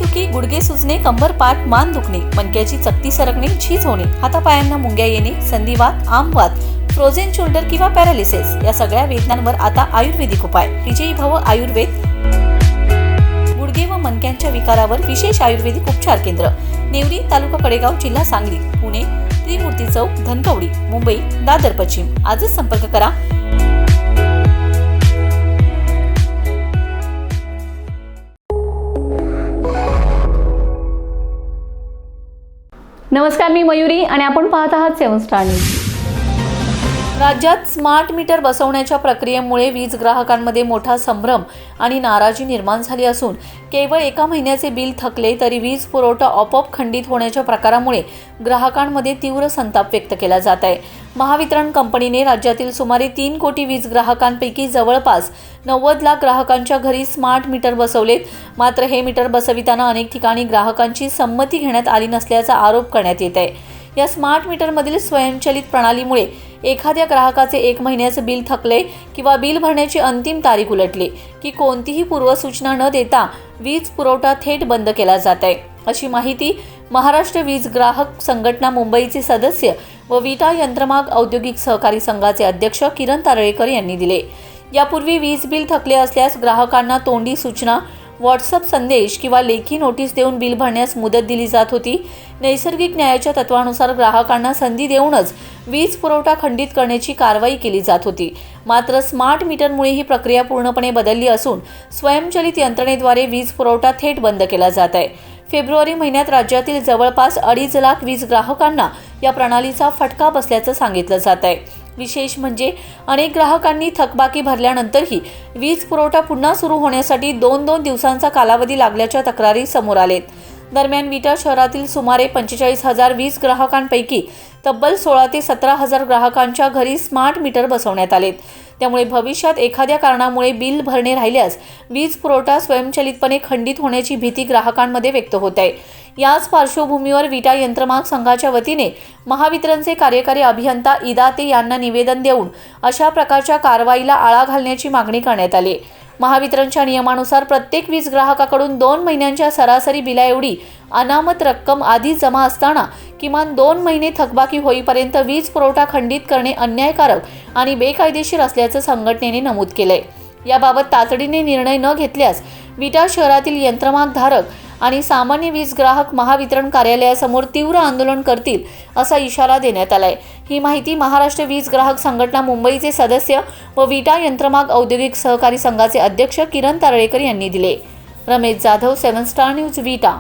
डोकेदुखी, गुडघे सुजणे, कंबर पाठ मान दुखणे, मणक्याची चकती सरकणे, झीज होणे, हातापायांना मुंग्या येणे, संधिवात, आमवात, फ्रोझन शोल्डर किंवा पॅरालिसिस या सगळ्या वेदनांवर आता आयुर्वेदिक उपाय. विजयी भव आयुर्वेद. गुडघे व मणक्यांच्या विकारावर विशेष आयुर्वेदिक उपचार केंद्र. नेवरी, तालुका कडेगाव, जिल्हा सांगली. पुणे त्रिमूर्ती चौक, धनकवडी. मुंबई दादर पश्चिम. आजच संपर्क करा. नमस्कार, मी मयुरी आणि आपण पाहत आहात 7 स्टार न्यूज. राज्यात स्मार्ट मीटर बसवण्याच्या प्रक्रियेमुळे वीज ग्राहकांमध्ये मोठा संभ्रम आणि नाराजी निर्माण झाली असून केवळ एका महिन्याचे बिल थकले तरी वीज पुरवठा आपोआप खंडित होण्याच्या प्रकारामुळे ग्राहकांमध्ये तीव्र संताप व्यक्त केला जात आहे. महावितरण कंपनीने राज्यातील सुमारे 3 कोटी वीज ग्राहकांपैकी जवळपास 90 लाख ग्राहकांच्या घरी स्मार्ट मीटर बसवलेत. मात्र हे मीटर बसविताना अनेक ठिकाणी ग्राहकांची संमती घेण्यात आली नसल्याचा आरोप करण्यात येत आहे. या स्मार्ट मीटरमधील स्वयंचलित प्रणालीमुळे एखाद्या ग्राहकाचे 1 महिन्याचे बिल थकले किंवा बिल भरण्याची अंतिम तारीख उलटली की कोणतीही पूर्वसूचना न देता वीज पुरवठा थेट बंद केला जात आहे, अशी माहिती महाराष्ट्र वीज ग्राहक संघटना मुंबईचे सदस्य व विटा यंत्रमाग औद्योगिक सहकारी संघाचे अध्यक्ष किरण तारळेकर यांनी दिले. यापूर्वी वीज बिल थकले असल्यास ग्राहकांना तोंडी सूचना, व्हॉट्सअप संदेश किंवा लेखी नोटीस देऊन बिल भरण्यास मुदत दिली जात होती. नैसर्गिक न्यायाच्या तत्वानुसार ग्राहकांना संधी देऊनच वीज पुरवठा खंडित करण्याची कारवाई केली जात होती. मात्र स्मार्ट मीटरमुळे ही प्रक्रिया पूर्णपणे बदलली असून स्वयंचलित यंत्रणेद्वारे वीज पुरवठा थेट बंद केला जात आहे. फेब्रुवारी महिन्यात राज्यातील जवळपास 2.5 लाख वीज ग्राहकांना या प्रणालीचा फटका बसल्याचं सांगितलं जात आहे. विशेष म्हणजे अनेक ग्राहकांनी थकबाकी भरल्यानंतरही वीज पुरवठा पुन्हा सुरू होण्यासाठी 2-2 दिवसांचा कालावधी लागल्याच्या तक्रारी समोर आलेत. दरम्यान विटा शहरातील सुमारे 45,000 वीज ग्राहकांपैकी तब्बल 16 ते 17,000 ग्राहकांच्या घरी स्मार्ट मीटर बसवण्यात आलेत. त्यामुळे भविष्यात एखाद्या कारणामुळे बिल भरणे राहिल्यास वीज पुरवठा स्वयंचलितपणे खंडित होण्याची भीती ग्राहकांमध्ये व्यक्त होत आहे. याच पार्श्वभूमीवर विटा यंत्रमाग संघाच्या वतीने महावितरणचे कार्यकारी अभियंता इदाते यांना निवेदन देऊन अशा प्रकारच्या कारवाईला आळा घालण्याची मागणी करण्यात आली. महावितरणच्या नियमानुसार प्रत्येक वीज ग्राहकाकडून 2 महिन्यांच्या सरासरी बिलाएवढी अनामत रक्कम आधी जमा असताना किमान 2 महिने थकबाकी होईपर्यंत वीज पुरवठा खंडित करणे अन्यायकारक आणि बेकायदेशीर असल्याचं संघटनेने नमूद केलंय. याबाबत तातडीने निर्णय न घेतल्यास विटा शहरातील यंत्रमाग धारक आणि सामान्य वीज ग्राहक महावितरण कार्यालयासमोर तीव्र आंदोलन करतील असा इशारा देण्यात आलाय. ही माहिती महाराष्ट्र वीज ग्राहक संघटना मुंबईचे सदस्य व विटा यंत्रमाग औद्योगिक सहकारी संघाचे अध्यक्ष किरण तारळेकर यांनी दिले. रमेश जाधव, 7 स्टार न्यूज, विटा.